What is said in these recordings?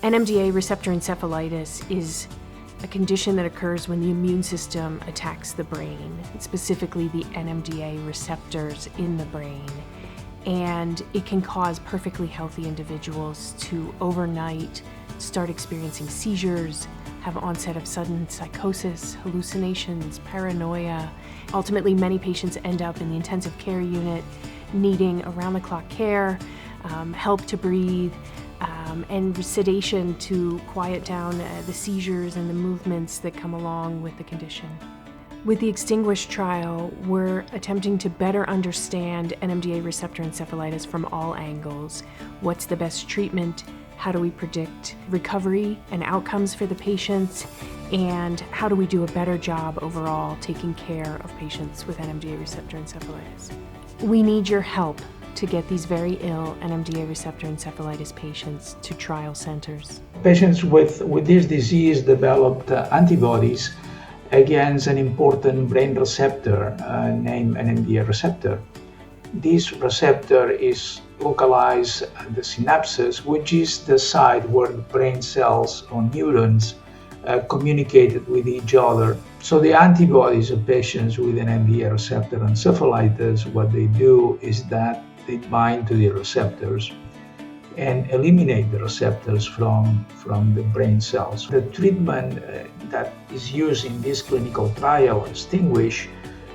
NMDA receptor encephalitis is a condition that occurs when the immune system attacks the brain, specifically the NMDA receptors in the brain. And it can cause perfectly healthy individuals to overnight start experiencing seizures, have onset of sudden psychosis, hallucinations, paranoia. Ultimately, many patients end up in the intensive care unit needing around-the-clock care, help to breathe, and sedation to quiet down the seizures and the movements that come along with the condition. With the ExTINGUISH trial, we're attempting to better understand NMDA receptor encephalitis from all angles. What's the best treatment? How do we predict recovery and outcomes for the patients? And how do we do a better job overall taking care of patients with NMDA receptor encephalitis? We need your help to get these very ill NMDA receptor encephalitis patients to trial centers. Patients with this disease developed antibodies against an important brain receptor named NMDA receptor. This receptor is localized at the synapses, which is the site where brain cells or neurons communicated with each other. So the antibodies of patients with an NMDA receptor encephalitis, what they do is that they bind to the receptors and eliminate the receptors from the brain cells. The treatment that is used in this clinical trial, ExTINGUISH,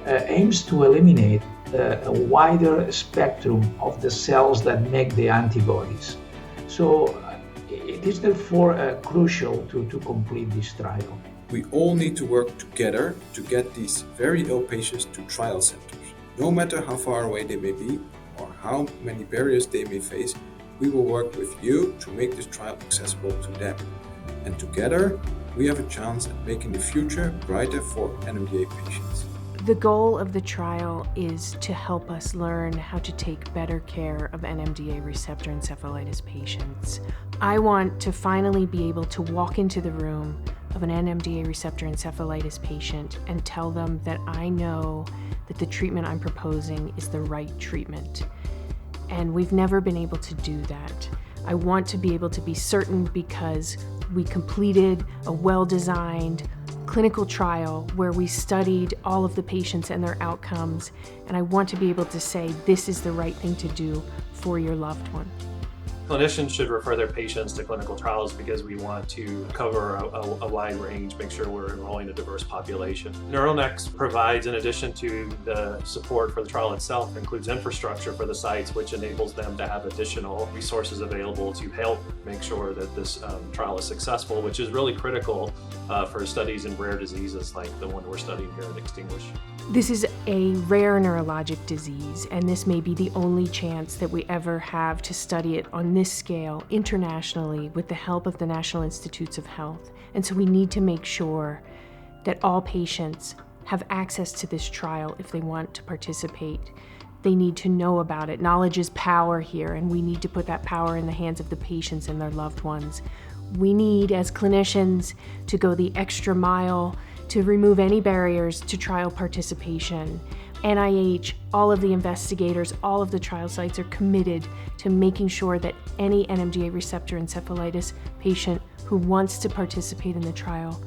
aims to eliminate a wider spectrum of the cells that make the antibodies. So it is therefore crucial to complete this trial. We all need to work together to get these very ill patients to trial centers. No matter how far away they may be or how many barriers they may face, we will work with you to make this trial accessible to them. And together, we have a chance at making the future brighter for NMDA patients. The goal of the trial is to help us learn how to take better care of NMDA receptor encephalitis patients. I want to finally be able to walk into the room of an NMDA receptor encephalitis patient and tell them that I know that the treatment I'm proposing is the right treatment. And we've never been able to do that. I want to be able to be certain because we completed a well-designed clinical trial where we studied all of the patients and their outcomes, and I want to be able to say this is the right thing to do for your loved one. Clinicians should refer their patients to clinical trials because we want to cover a wide range, make sure we're enrolling a diverse population. NeuroNext provides, in addition to the support for the trial itself, includes infrastructure for the sites, which enables them to have additional resources available to help make sure that this trial is successful, which is really critical for studies in rare diseases like the one we're studying here at ExTINGUISH. This is a rare neurologic disease, and this may be the only chance that we ever have to study it on this scale internationally with the help of the National Institutes of Health. And so we need to make sure that all patients have access to this trial if they want to participate. They need to know about it. Knowledge is power here, and we need to put that power in the hands of the patients and their loved ones. We need, as clinicians, to go the extra mile to remove any barriers to trial participation. NIH, all of the investigators, all of the trial sites are committed to making sure that any NMDA receptor encephalitis patient who wants to participate in the trial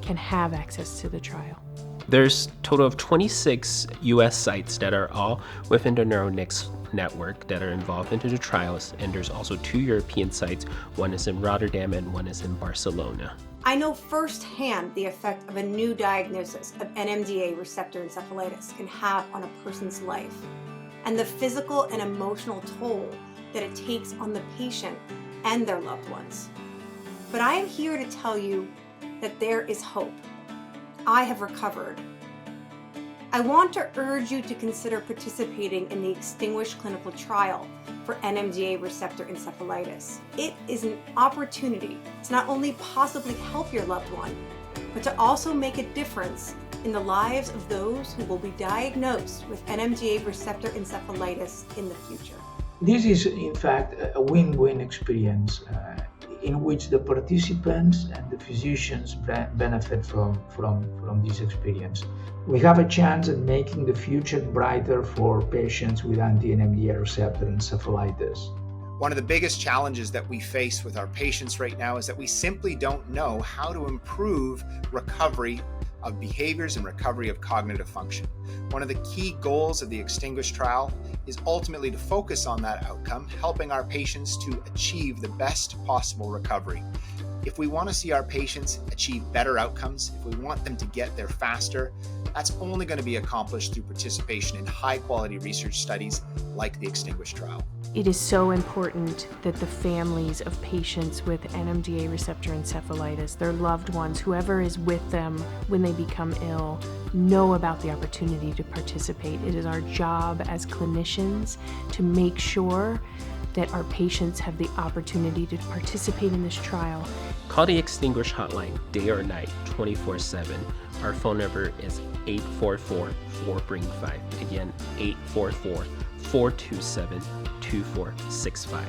can have access to the trial. There's a total of 26 US sites that are all within the NeuroNext network that are involved into the trials, and there's also 2 European sites. One is in Rotterdam and one is in Barcelona. I know firsthand the effect of a new diagnosis of NMDA receptor encephalitis can have on a person's life, and the physical and emotional toll that it takes on the patient and their loved ones. But I am here to tell you that there is hope. I have recovered. I want to urge you to consider participating in the ExTINGUISH clinical trial for NMDA receptor encephalitis. It is an opportunity to not only possibly help your loved one, but to also make a difference in the lives of those who will be diagnosed with NMDA receptor encephalitis in the future. This is, in fact, a win-win experience in which the participants and the physicians benefit from this experience. We have a chance at making the future brighter for patients with anti-NMDA receptor encephalitis. One of the biggest challenges that we face with our patients right now is that we simply don't know how to improve recovery of behaviors and recovery of cognitive function. One of the key goals of the ExTINGUISH trial is ultimately to focus on that outcome, helping our patients to achieve the best possible recovery. If we want to see our patients achieve better outcomes, if we want them to get there faster, that's only going to be accomplished through participation in high-quality research studies like the ExTINGUISH trial. It is so important that the families of patients with NMDA receptor encephalitis, their loved ones, whoever is with them when they become ill, know about the opportunity to participate. It is our job as clinicians to make sure that our patients have the opportunity to participate in this trial. Call the ExTINGUISH hotline day or night, 24/7. Our phone number is 844-4BRING-5. Again, 844-427-2465.